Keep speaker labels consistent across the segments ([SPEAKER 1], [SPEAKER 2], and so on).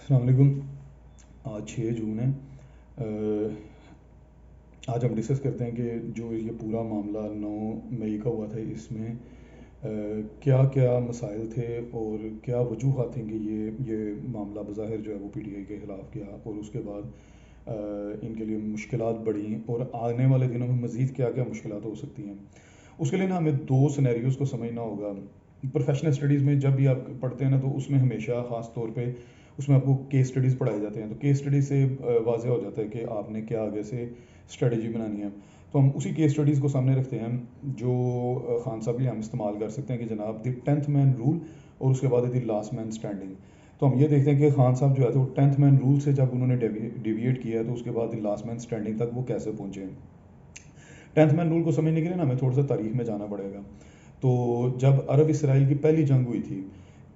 [SPEAKER 1] السلام علیکم۔ آج 6 جون ہے۔ آج ہم ڈسکس کرتے ہیں کہ جو یہ پورا معاملہ 9 مئی کا ہوا تھا، اس میں کیا کیا مسائل تھے اور کیا وجوہات تھیں کہ یہ معاملہ بظاہر جو ہے وہ پی ٹی آئی کے خلاف گیا، اور اس کے بعد ان کے لیے مشکلات بڑھیں اور آنے والے دنوں میں مزید کیا کیا مشکلات ہو سکتی ہیں۔ اس کے لیے نا ہمیں 2 سینیریوز کو سمجھنا ہوگا۔ پروفیشنل اسٹڈیز میں جب بھی آپ پڑھتے ہیں نا، تو اس میں ہمیشہ خاص طور پہ اس میں آپ کو کیس اسٹڈیز پڑھائے جاتے ہیں، تو کیس اسٹڈی سے واضح ہو جاتا ہے کہ آپ نے کیا آگے سے اسٹریٹجی بنانی ہے۔ تو ہم اسی کیس اسٹڈیز کو سامنے رکھتے ہیں جو خان صاحب کے لیے ہم استعمال کر سکتے ہیں کہ جناب دی 10th مین رول، اور اس کے بعد دی لاسٹ مین اسٹینڈنگ۔ تو ہم یہ دیکھتے ہیں کہ خان صاحب جو ہے تو 10th مین رول سے جب انہوں نے ڈیویٹ کیا ہے، تو اس کے بعد دی لاسٹ مین اسٹینڈنگ تک وہ کیسے پہنچے ہیں۔ 10th مین رول کو سمجھنے کے لیے نا ہمیں تھوڑا سا تاریخ میں جانا پڑے گا۔ تو جب عرب اسرائیل کی پہلی جنگ ہوئی تھی،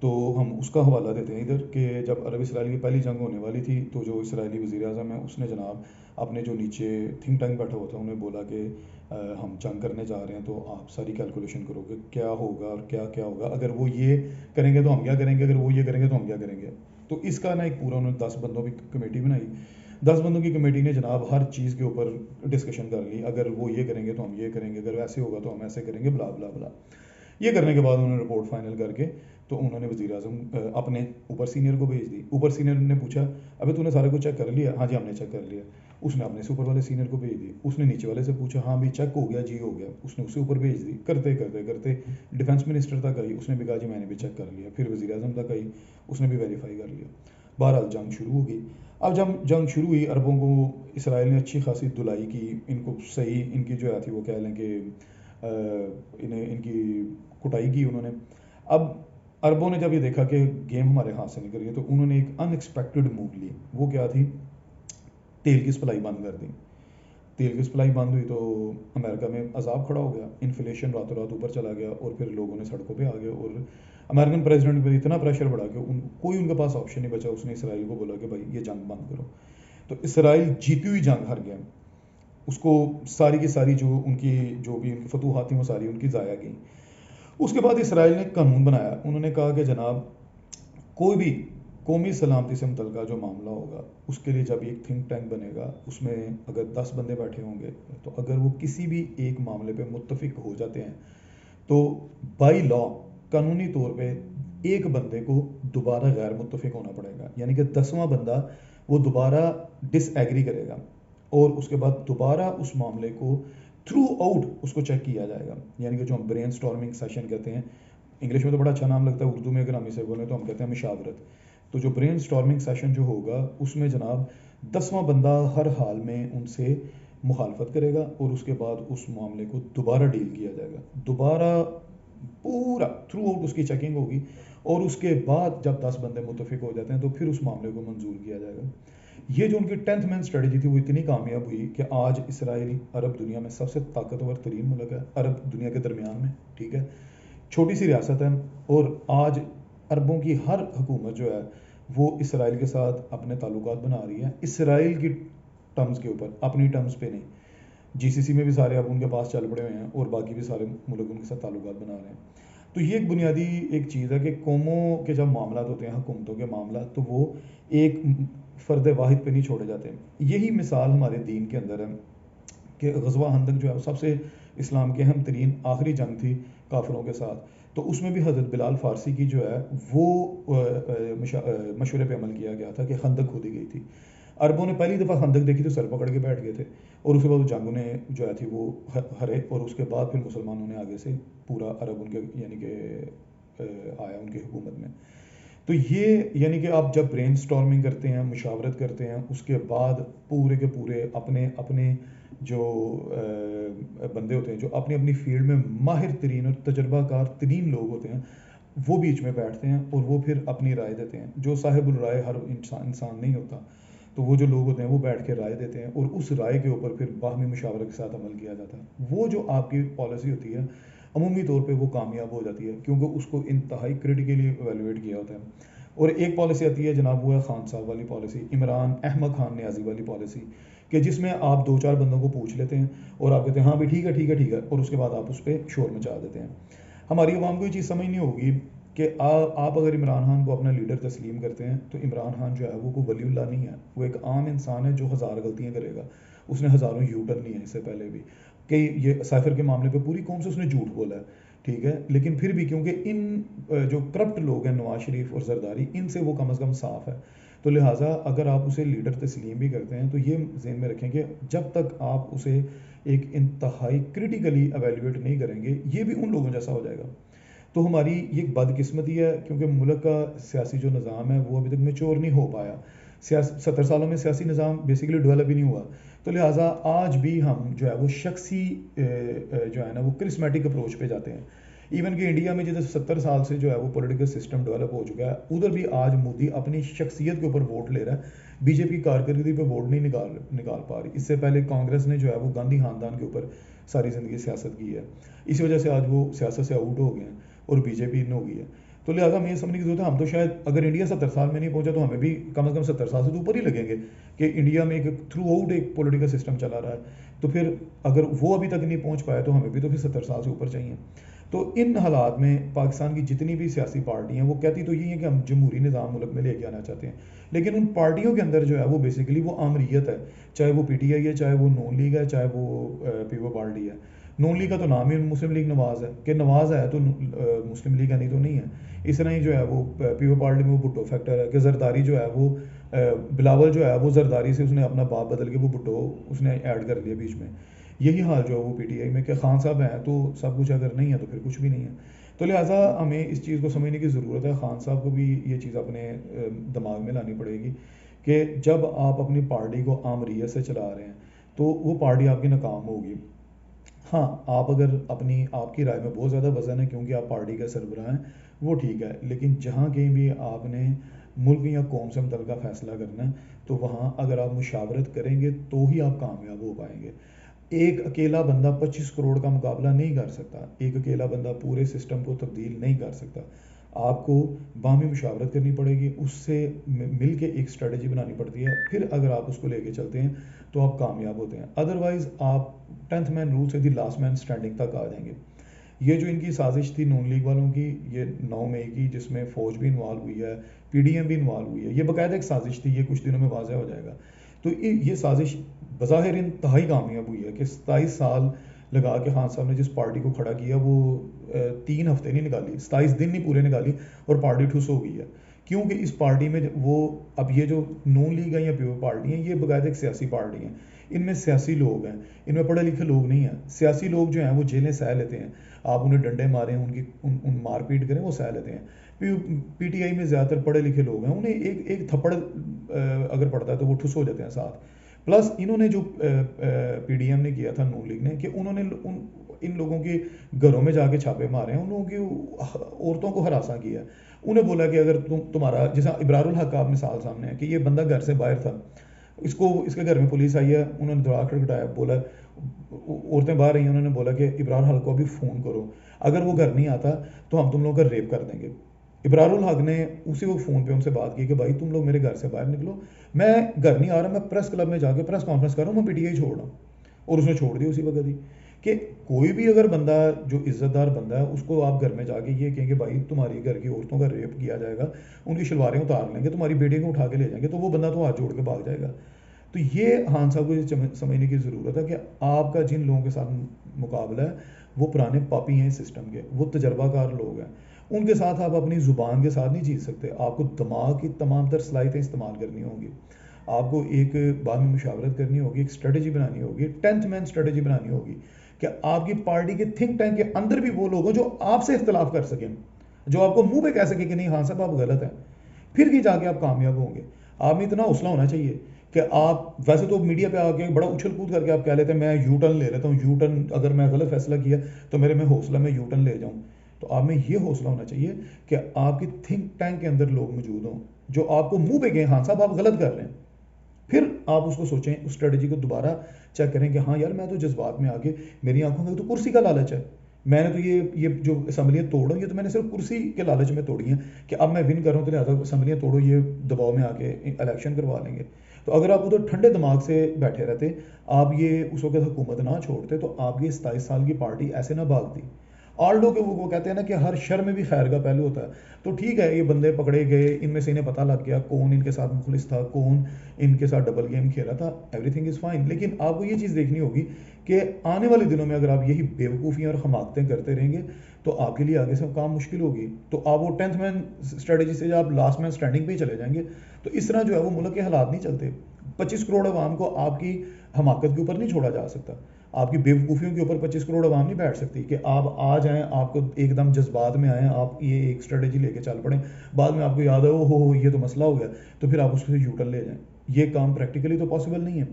[SPEAKER 1] تو ہم اس کا حوالہ دیتے ہیں ادھر کہ جب عرب اسرائیل کی پہلی جنگ ہونے والی تھی، تو جو اسرائیلی وزیر اعظم ہے اس نے جناب اپنے جو نیچے تھنک ٹینک بیٹھا ہوا تھا انہیں بولا کہ ہم جنگ کرنے جا رہے ہیں، تو آپ ساری کیلکولیشن کرو کہ کیا ہوگا اور کیا کیا ہوگا، اگر وہ یہ کریں گے تو ہم کیا کریں گے، اگر وہ یہ کریں گے تو ہم کیا کریں گے۔ تو اس کا نا ایک پورا انہوں نے 10 بندوں کی کمیٹی بنائی۔ 10 بندوں کی کمیٹی نے جناب ہر چیز کے اوپر ڈسکشن کر لی، اگر وہ یہ کریں گے تو ہم یہ کریں گے، اگر ایسے ہوگا تو ہم ایسے کریں گے، بلا بلا بلا۔ یہ کرنے کے بعد انہوں نے رپورٹ فائنل کر کے تو انہوں نے وزیر اعظم اپنے اوپر سینئر کو بھیج دی۔ اوپر سینئر نے پوچھا ابھی تو نے سارے کچھ چیک کر لیا؟ ہاں جی ہم نے چیک کر لیا۔ اس نے اپنے سے اوپر والے سینئر کو بھیج دی۔ اس نے نیچے والے سے پوچھا ہاں بھی چیک ہو گیا؟ جی ہو گیا۔ اس نے اسے اوپر بھیج دی۔ کرتے کرتے کرتے ڈیفینس منسٹر تک آئی، اس نے بھی کہا جی میں نے بھی چیک کر لیا۔ پھر وزیر اعظم تک آئی، اس نے بھی ویریفائی کر لیا۔ بہرحال جنگ شروع ہو گئی۔ اب جب جنگ شروع ہوئی، عربوں کو اسرائیل نے اچھی خاصی دلائی کی، ان کو صحیح ان کی جو ہے تھی وہ کہہ لیں کہ ان کی کٹائی کی انہوں نے۔ اب عربوں نے جب یہ دیکھا کہ گیم ہمارے ہاتھ سے نکل گئی، تو انہوں نے ایک ان ایکسپیکٹڈ موو لی۔ وہ کیا تھی؟ تیل کی سپلائی بند کر دی۔ تیل کی سپلائی بند ہوئی تو امریکہ میں عذاب کھڑا ہو گیا، انفلیشن راتوں رات اوپر چلا گیا، اور پھر لوگوں نے سڑکوں پہ آ گئے، اور امریکن پریزیڈنٹ پر اتنا پریشر بڑھا کہ کوئی ان کے پاس آپشن نہیں بچا۔ اس نے اسرائیل کو بولا کہ بھائی یہ جنگ بند کرو۔ تو اسرائیل جیتی ہوئی جنگ ہار گیا، اس کو ساری کی ساری جو ان کی فتوحات تھیں وہ ساری ان کی ضائع گئیں۔ اس کے بعد اسرائیل نے قانون بنایا۔ انہوں نے کہا کہ جناب کوئی بھی قومی سلامتی سے متعلقہ جو معاملہ ہوگا، اس کے لیے جب ایک تھنک ٹینک بنے گا، اس میں اگر 10 بندے بیٹھے ہوں گے، تو اگر وہ کسی بھی ایک معاملے پہ متفق ہو جاتے ہیں، تو بائی لا قانونی طور پہ ایک بندے کو دوبارہ غیر متفق ہونا پڑے گا، یعنی کہ 10واں بندہ وہ دوبارہ ڈس ایگری کرے گا، اور اس کے بعد دوبارہ اس معاملے کو تھرو آؤٹ اس کو چیک کیا جائے گا، یعنی کہ جو ہم برین سٹارمنگ سیشن کہتے ہیں، انگلش میں تو بڑا اچھا نام لگتا ہے، اردو میں اگر ہم اسے بولیں تو ہم کہتے ہیں مشاورت۔ تو جو برین سٹارمنگ سیشن جو ہوگا، اس میں جناب 10واں بندہ ہر حال میں ان سے مخالفت کرے گا، اور اس کے بعد اس معاملے کو دوبارہ ڈیل کیا جائے گا، دوبارہ پورا تھرو آؤٹ اس کی چیکنگ ہوگی، اور اس کے بعد جب 10 بندے متفق ہو جاتے ہیں تو پھر اس معاملے کو منظور کیا جائے گا۔ یہ جو ان کی 10th مین اسٹریٹجی تھی وہ اتنی کامیاب ہوئی کہ آج اسرائیل عرب دنیا میں سب سے طاقتور ترین ملک ہے، عرب دنیا کے درمیان میں، ٹھیک ہے، چھوٹی سی ریاست ہے، اور آج عربوں کی ہر حکومت جو ہے وہ اسرائیل کے ساتھ اپنے تعلقات بنا رہی ہے، اسرائیل کی ٹرمز کے اوپر، اپنی ٹرمز پہ نہیں۔ جی سی سی میں بھی سارے اب ان کے پاس چل پڑے ہوئے ہیں، اور باقی بھی سارے ملک ان کے ساتھ تعلقات بنا رہے ہیں۔ تو یہ ایک بنیادی ایک چیز ہے کہ قوموں کے جب معاملات ہوتے ہیں، حکومتوں کے معاملات، تو وہ ایک فرد واحد پہ نہیں چھوڑے جاتے۔ یہی مثال ہمارے دین کے اندر ہے کہ غزوہ خندق جو ہے وہ سب سے اسلام کی اہم ترین آخری جنگ تھی کافروں کے ساتھ، تو اس میں بھی حضرت بلال فارسی کی جو ہے وہ مشورے پہ عمل کیا گیا تھا کہ خندق کھودی گئی تھی۔ عربوں نے پہلی دفعہ خندق دیکھی تو سر پکڑ کے بیٹھ گئے تھے، اور اس کے بعد جنگوں نے جو ہے تھی وہ ہرے، اور اس کے بعد پھر مسلمانوں نے آگے سے پورا عرب ان کے یعنی کہ آیا ان کی حکومت میں۔ تو یہ یعنی کہ آپ جب برین سٹارمنگ کرتے ہیں، مشاورت کرتے ہیں، اس کے بعد پورے کے پورے اپنے اپنے جو بندے ہوتے ہیں جو اپنی اپنی فیلڈ میں ماہر ترین اور تجربہ کار ترین لوگ ہوتے ہیں، وہ بیچ میں بیٹھتے ہیں اور وہ پھر اپنی رائے دیتے ہیں۔ جو صاحب الرائے ہر انسان نہیں ہوتا، تو وہ جو لوگ ہوتے ہیں وہ بیٹھ کے رائے دیتے ہیں، اور اس رائے کے اوپر پھر باہمی مشاورت کے ساتھ عمل کیا جاتا ہے۔ وہ جو آپ کی پالیسی ہوتی ہے عمومی طور پہ وہ کامیاب ہو جاتی ہے، کیونکہ اس کو انتہائی کریٹیکلی ایویلویٹ کیا ہوتا ہے۔ اور ایک پالیسی آتی ہے جناب، وہ ہے خان صاحب والی پالیسی، عمران احمد خان نیازی والی پالیسی، کہ جس میں آپ 2-4 بندوں کو پوچھ لیتے ہیں اور آپ کہتے ہیں ہاں بھی ٹھیک ہے ٹھیک ہے ٹھیک ہے، اور اس کے بعد آپ اس پہ شور مچا دیتے ہیں۔ ہماری عوام کو یہ چیز سمجھ نہیں ہوگی کہ آپ اگر عمران خان کو اپنا لیڈر تسلیم کرتے ہیں تو عمران خان جو ہے وہ کوئی ولی اللہ نہیں ہے، وہ ایک عام انسان ہے جو ہزار غلطیاں کرے گا. اس نے ہزاروں یو ٹرن لیے ہیں اس سے پہلے بھی، کہ یہ سائفر کے معاملے پہ پوری قوم سے اس نے جھوٹ بولا ہے، ٹھیک ہے. لیکن پھر بھی کیونکہ ان جو کرپٹ لوگ ہیں نواز شریف اور زرداری، ان سے وہ کم از کم صاف ہے، تو لہٰذا اگر آپ اسے لیڈر تسلیم بھی کرتے ہیں تو یہ ذہن میں رکھیں کہ جب تک آپ اسے ایک انتہائی کرٹیکلی ایویلیویٹ نہیں کریں گے یہ بھی ان لوگوں جیسا ہو جائے گا. تو ہماری یہ بدقسمتی ہے کیونکہ ملک کا سیاسی جو نظام ہے وہ ابھی تک میچور نہیں ہو پایا. 70 سالوں میں سیاسی نظام بیسیکلی ڈیولپ ہی نہیں ہوا، تو لہٰذا آج بھی ہم جو ہے وہ شخصی جو ہے نا وہ کرسمیٹک اپروچ پہ جاتے ہیں. ایون کہ انڈیا میں جیسے 70 سال سے جو ہے وہ پولیٹیکل سسٹم ڈیولپ ہو چکا ہے، ادھر بھی آج مودی اپنی شخصیت کے اوپر ووٹ لے رہا ہے، بی جے پی کارکردگی پہ ووٹ نہیں نکال پا رہی. اس سے پہلے کانگریس نے جو ہے وہ گاندھی خاندان کے اوپر ساری زندگی سیاست کی ہے، اسی وجہ سے آج وہ سیاست سے آؤٹ ہو گئے ہیں اور بی جے پی ان ہو گئی ہے. تو لہٰذا ہمیں یہ سمجھنے کی ضرورت ہے، ہم تو شاید اگر انڈیا 70 سال میں نہیں پہنچا تو ہمیں بھی کم از کم 70 سال سے تو اوپر ہی لگیں گے کہ انڈیا میں ایک تھرو آؤٹ ایک پولیٹیکل سسٹم چلا رہا ہے. تو پھر اگر وہ ابھی تک نہیں پہنچ پایا تو ہمیں بھی تو پھر 70 سال سے اوپر چاہیے. تو ان حالات میں پاکستان کی جتنی بھی سیاسی پارٹی ہیں وہ کہتی تو یہ ہیں کہ ہم جمہوری نظام ملک میں لے کے آنا چاہتے ہیں، لیکن ان پارٹیوں کے اندر جو ہے وہ بیسیکلی وہ آمریت ہے، چاہے وہ پی ٹی آئی ہے، چاہے وہ نون لیگ ہے، چاہے وہ پیپل پارٹی ہے. نون لیگ کا تو نام ہی مسلم لیگ نواز ہے کہ نواز ہے تو مسلم لیگ ہے، نہیں تو نہیں ہے. اس طرح ہی جو ہے وہ پیپل پارٹی میں وہ بھٹو فیکٹر ہے کہ زرداری جو ہے وہ بلاول جو ہے وہ زرداری سے اس نے اپنا باپ بدل کے وہ بھٹو اس نے ایڈ کر لیا بیچ میں. یہی حال جو ہے وہ پی ٹی آئی میں کہ خان صاحب ہیں تو سب کچھ، اگر نہیں ہے تو پھر کچھ بھی نہیں ہے. تو لہٰذا ہمیں اس چیز کو سمجھنے کی ضرورت ہے، خان صاحب کو بھی یہ چیز اپنے دماغ میں لانی پڑے گی کہ جب آپ اپنی پارٹی کو آمریت سے چلا رہے ہیں تو وہ پارٹی آپ کی ناکام ہوگی. ہاں آپ اگر آپ کی رائے میں بہت زیادہ وزن ہے کیونکہ آپ پارٹی کے سربراہ ہیں وہ ٹھیک ہے، لیکن جہاں کہیں بھی آپ نے ملک یا قوم سے متعلقہ فیصلہ کرنا ہے تو وہاں اگر آپ مشاورت کریں گے تو ہی آپ کامیاب ہو پائیں گے. ایک اکیلا بندہ 25 کروڑ کا مقابلہ نہیں کر سکتا، ایک اکیلا بندہ پورے سسٹم کو تبدیل نہیں کر سکتا. آپ کو باہمی مشاورت کرنی پڑے گی، اس سے مل کے ایک اسٹریٹجی بنانی پڑتی ہے، پھر اگر آپ اس کو لے کے چلتے ہیں تو آپ کامیاب ہوتے ہیں. ادروائز آپ 10th مین رول سے دی لاسٹ مین اسٹینڈنگ تک آ جائیں گے. یہ جو ان کی سازش تھی نون لیگ والوں کی، یہ 9 مئی کی، جس میں فوج بھی انوالو ہوئی ہے، پی ڈی ایم بھی انوالو ہوئی ہے، یہ باقاعدہ ایک سازش تھی، یہ کچھ دنوں میں واضح ہو جائے گا. تو یہ سازش بظاہر انتہائی کامیاب ہوئی ہے کہ 27 سال لگا کے خان صاحب نے جس پارٹی کو کھڑا کیا وہ 3 ہفتے نہیں نکالی، 27 دن نہیں پورے نکالی اور پارٹی ٹھس ہو گئی ہے. کیونکہ اس پارٹی میں وہ اب یہ جو نون لیگ ہے یا پیپل پارٹی ہیں یہ باقاعدہ ایک سیاسی پارٹی ہیں، ان میں سیاسی لوگ ہیں، ان میں پڑھے لکھے لوگ نہیں ہیں. سیاسی لوگ جو ہیں وہ جیلیں سہ لیتے ہیں، آپ انہیں ڈنڈے ماریں، ان مار پیٹ کریں وہ سہ لیتے ہیں. پی ٹی آئی میں زیادہ تر پڑھے لکھے لوگ ہیں، انہیں ایک تھپڑ اگر پڑتا ہے تو وہ ٹھس ہو جاتے ہیں ساتھ. پلس انہوں نے جو پی ڈی ایم نے کیا تھا نون لیگ نے کہ انہوں نے ان لوگوں کے گھروں میں جا کے چھاپے مارے ہیں، ان لوگوں کی عورتوں کو ہراساں کیا ہے. انہیں بولا کہ اگر تمہارا جیسا ابرار الحق آپ مثال سامنے ہے کہ یہ بندہ گھر سے باہر تھا، اس کے گھر میں پولیس آئی ہے، انہوں نے دروازہ کھٹکھٹایا، بولا عورتیں باہر رہی ہیں، انہوں نے بولا کہ ابرار الحق کو ابھی فون کرو، اگر وہ گھر نہیں آتا تو ہم تم لوگوں کا ریپ کر دیں گے. ابرار الحق نے اسی وقت فون پہ ان سے بات کی کہ بھائی تم لوگ میرے گھر سے باہر نکلو، میں گھر نہیں آ رہا، میں پریس کلب میں جا کے پریس کانفرنس کر رہا ہوں، میں پی ٹی آئی چھوڑ رہا ہوں. اور اس نے چھوڑ دی اسی وقت ہی. کہ کوئی بھی اگر بندہ جو عزت دار بندہ ہے اس کو آپ گھر میں جا کے یہ کہیں کہ بھائی تمہاری گھر کی عورتوں کا ریپ کیا جائے گا، ان کی شلواریں اتار لیں گے، تمہاری بیٹی کو اٹھا کے لے جائیں گے، تو وہ بندہ تو ہاتھ جوڑ کے بھاگ جائے گا. تو یہ خان صاحب کو سمجھنے کی ضرورت ہے کہ آپ کا جن لوگوں کے ساتھ مقابلہ ہے وہ پرانے پاپی ہیں سسٹم کے، وہ تجربہ کار لوگ ہیں، ان کے ساتھ آپ اپنی زبان کے ساتھ نہیں جیت سکتے. آپ کو دماغ کی تمام تر صلاحیتیں استعمال کرنی ہوں گی، آپ کو ایک باہمی مشاورت کرنی ہوگی، ایک اسٹریٹجی بنانی ہوگی، 10th مین اسٹریٹجی بنانی ہوگی کہ آپ کی پارٹی کے تھنک ٹینک کے اندر بھی وہ لوگ ہوں جو آپ سے اختلاف کر سکیں، جو آپ کو منہ پہ کہہ سکیں کہ نہیں خان صاحب آپ غلط ہیں، پھر بھی جا کے آپ کامیاب ہوں گے. آپ میں اتنا حوصلہ ہونا چاہیے کہ آپ ویسے تو میڈیا پہ آ کے بڑا اچھل کود کر کے آپ کہہ لیتے ہیں میں یو ٹرن لے لیتا ہوں، یو ٹرن اگر میں غلط فیصلہ کیا تو میرے میں حوصلہ میں یو ٹرن لے جاؤں. تو آپ میں یہ حوصلہ ہونا چاہیے کہ آپ کی تھنک ٹینک کے اندر لوگ موجود ہوں جو آپ کو منہ پہ کہیں ہاں صاحب آپ غلط کر رہے ہیں، پھر آپ اس کو سوچیں، اس اسٹریٹجی کو دوبارہ چیک کریں کہ ہاں یار میں تو جذبات میں آ کے میری آنکھوں میں تو کرسی کا لالچ ہے، میں نے تو یہ جو اسمبلیاں توڑوں یہ تو میں نے صرف کرسی کے لالچ میں توڑی ہیں کہ اب میں ون کر رہا ہوں تو لہٰذا اسمبلیاں توڑو، یہ دباؤ میں آ کے الیکشن کروا لیں گے. تو اگر آپ ادھر ٹھنڈے دماغ سے بیٹھے رہتے، آپ یہ اس وقت حکومت نہ چھوڑتے تو آپ یہ 27 سال کی پارٹی ایسے نہ بھاگتی. آلڈو کے وہ کہتے ہیں نا کہ ہر شر میں بھی خیر کا پہلو ہوتا ہے. تو ٹھیک ہے یہ بندے پکڑے گئے, ان میں سے انہیں پتہ لگ گیا کون ان کے ساتھ مخلص تھا, کون ان کے ساتھ ڈبل گیم کھیلا تھا, ایوری تھنگ از فائن. لیکن آپ کو یہ چیز دیکھنی ہوگی کہ آنے والے دنوں میں اگر آپ یہی بیوقوفیاں اور حماقتیں کرتے رہیں گے تو آپ کے لیے آگے سے کام مشکل ہوگی. تو آپ وہ 10th مین اسٹریٹجی سے آپ لاسٹ مین اسٹینڈنگ پہ ہی چلے جائیں گے. تو اس طرح جو ہے وہ ملک کے حالات نہیں چلتے. 25 کروڑ عوام کو آپ کی حماقت کے اوپر نہیں چھوڑا جا سکتا, آپ کی بیوقوفیوں کے اوپر 25 کروڑ عوام نہیں بیٹھ سکتی کہ آپ آ جائیں, آپ کو ایک دم جذبات میں آئیں, آپ یہ ایک اسٹریٹجی لے کے چل پڑیں, بعد میں آپ کو یاد ہو یہ تو مسئلہ ہو گیا تو پھر آپ اس سے یو ٹرن لے جائیں. یہ کام پریکٹیکلی تو پاسبل نہیں ہے.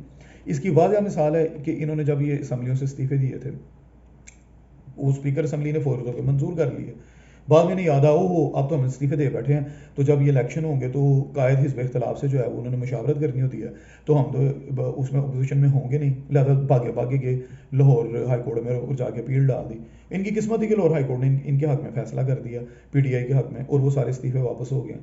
[SPEAKER 1] اس کی واضح مثال ہے کہ انہوں نے جب یہ اسمبلیوں سے استعفے دیے تھے, وہ اسپیکر اسمبلی نے فوری طور پہ منظور کر لیے, بعد میں نہیں یاد اب تو ہم استعفے دے بیٹھے ہیں, تو جب یہ الیکشن ہوں گے تو قائد حزب اختلاف سے جو ہے انہوں نے مشاورت کرنی ہوتی ہے, تو ہم تو اس میں اپوزیشن میں ہوں گے نہیں, لہٰذا بھاگے گئے لاہور ہائی کورٹ میں اور جا کے اپیل ڈال دی. ان کی قسمت ہی کہ لاہور ہائی کورٹ نے ان کے حق میں فیصلہ کر دیا پی ٹی آئی کے حق میں, اور وہ سارے استعفے واپس ہو گئے.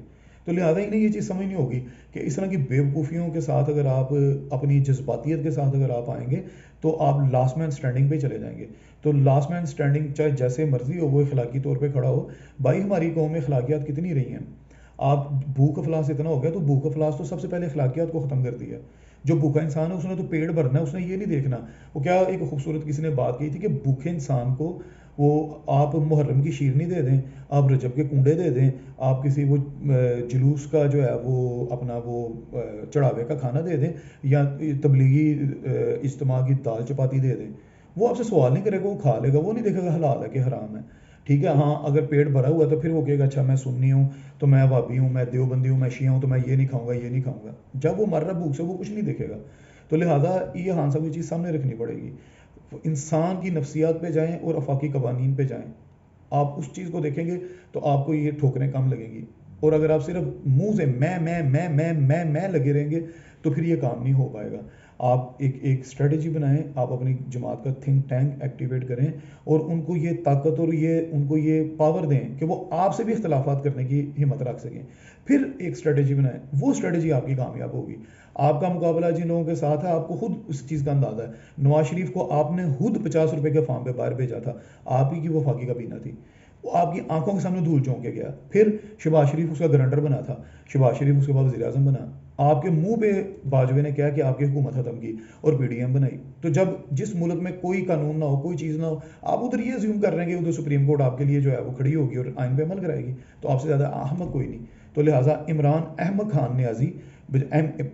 [SPEAKER 1] تو لہٰذا انہیں یہ چیز سمجھنی ہوگی کہ اس طرح کی بیوقوفیوں کے ساتھ اگر آپ اپنی جذباتیت کے ساتھ اگر آپ آئیں گے تو آپ لاسٹ مین اسٹینڈنگ پہ چلے جائیں گے. تو لاسٹ مین اسٹینڈنگ چاہے جیسے مرضی ہو وہ اخلاقی طور پہ کھڑا ہو. بھائی ہماری قوم میں اخلاقیات کتنی رہی ہیں, آپ بھوک افلاس اتنا ہو گیا تو بھوک افلاس تو سب سے پہلے اخلاقیات کو ختم کر دیا. جو بھوکا انسان ہے اس نے تو پیٹ بھرنا ہے, اس نے یہ نہیں دیکھنا. وہ کیا ایک خوبصورت کسی نے بات کی تھی کہ بھوکے انسان کو وہ آپ محرم کی شیرنی دے دیں, آپ رجب کے کنڈے دے دیں, آپ کسی وہ جلوس کا جو ہے وہ اپنا وہ چڑھاوے کا کھانا دے دیں, یا تبلیغی اجتماع کی دال چپاتی دے دیں, وہ آپ سے سوال نہیں کرے گا, وہ کھا لے گا, وہ نہیں دیکھے گا حلال ہے کہ حرام ہے. ٹھیک ہے, ہاں اگر پیٹ بھرا ہوا تو پھر وہ کہے گا اچھا میں سنی ہوں, تو میں وہابی ہوں, میں دیوبندی ہوں, میں شیعہ ہوں, تو میں یہ نہیں کھاؤں گا, یہ نہیں کھاؤں گا. جب وہ مر رہا بھوک سے وہ کچھ نہیں دیکھے گا. تو لہٰذا یہ ہاں صاحب یہ چیز سامنے رکھنی پڑے گی. انسان کی نفسیات پہ جائیں اور افاقی قوانین پہ جائیں, آپ اس چیز کو دیکھیں گے تو آپ کو یہ ٹھوکریں کم لگیں گی. اور اگر آپ صرف منہ سے میں لگے رہیں گے تو پھر یہ کام نہیں ہو پائے گا. آپ ایک اسٹریٹجی بنائیں, آپ اپنی جماعت کا تھنک ٹینک ایکٹیویٹ کریں اور ان کو یہ طاقت اور ان کو یہ پاور دیں کہ وہ آپ سے بھی اختلافات کرنے کی ہمت رکھ سکیں. پھر ایک اسٹریٹجی بنائیں, وہ اسٹریٹجی آپ کی کامیاب ہوگی. آپ کا مقابلہ جن لوگوں کے ساتھ ہے آپ کو خود اس چیز کا اندازہ ہے. نواز شریف کو آپ نے خود 50 روپے کے فارم پہ باہر بھیجا تھا, آپ ہی کی وفاقی کابینہ تھی, وہ آپ کی آنکھوں کے سامنے دھول چونک کے گیا. پھر شہباز شریف اس کا گرنٹر بنا تھا, شہباز شریف اس کے بعد وزیر اعظم بنا, آپ کے منہ پہ باجوے نے کہا کہ آپ کی حکومت ختم کی اور پی ڈی ایم بنائی. تو جب جس ملک میں کوئی قانون نہ ہو, کوئی چیز نہ ہو, آپ ادھر یہ ازیوم کر رہے ہیں کہ ادھر سپریم کورٹ آپ کے لیے جو ہے وہ کھڑی ہوگی اور آئین پہ عمل کرائے گی, تو آپ سے زیادہ احمق کوئی نہیں. تو لہٰذا عمران احمد خان نیازی,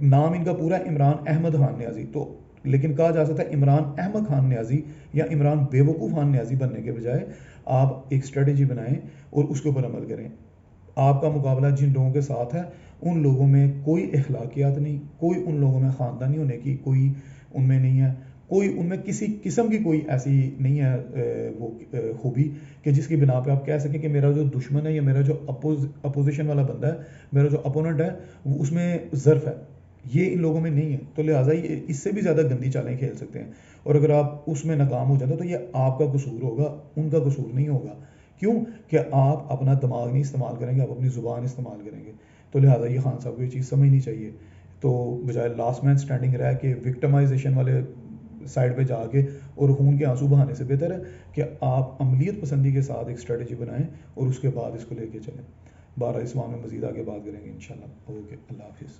[SPEAKER 1] نام ان کا پورا عمران احمد خان نیازی, تو لیکن کہا جا سکتا ہے عمران احمد خان نیازی یا عمران بیوقوف خان نیازی بننے کے بجائے آپ ایک اسٹریٹجی بنائیں اور اس کے اوپر عمل کریں. آپ کا مقابلہ جن لوگوں کے ساتھ ہے ان لوگوں میں کوئی اخلاقیات نہیں, کوئی ان لوگوں میں خاندانی ہونے کی کوئی ان میں نہیں ہے, کوئی ان میں کسی قسم کی کوئی ایسی نہیں ہے وہ خوبی کہ جس کی بنا پہ آپ کہہ سکیں کہ میرا جو دشمن ہے یا میرا جو اپوزیشن والا بندہ ہے, میرا جو اپوننٹ ہے وہ اس میں ظرف ہے. یہ ان لوگوں میں نہیں ہے. تو لہٰذا یہ اس سے بھی زیادہ گندی چالیں کھیل سکتے ہیں, اور اگر آپ اس میں ناکام ہو جاتے تو یہ آپ کا قصور ہوگا, ان کا قصور نہیں ہوگا. کیوں کہ آپ اپنا دماغ نہیں استعمال کریں گے, آپ اپنی زبان استعمال کریں گے. تو لہٰذا یہ خان صاحب کو یہ چیز سمجھنی چاہیے. تو بجائے لاسٹ مین اسٹینڈنگ رہ کے وکٹمائزیشن والے سائڈ پہ جا کے اور خون کے آنسو بہانے سے بہتر ہے کہ آپ عملیت پسندی کے ساتھ ایک اسٹریٹجی بنائیں اور اس کے بعد اس کو لے کے چلیں. 12 اس ماہ میں مزید آگے بات کریں گے انشاءاللہ. اوکے, اللہ حافظ.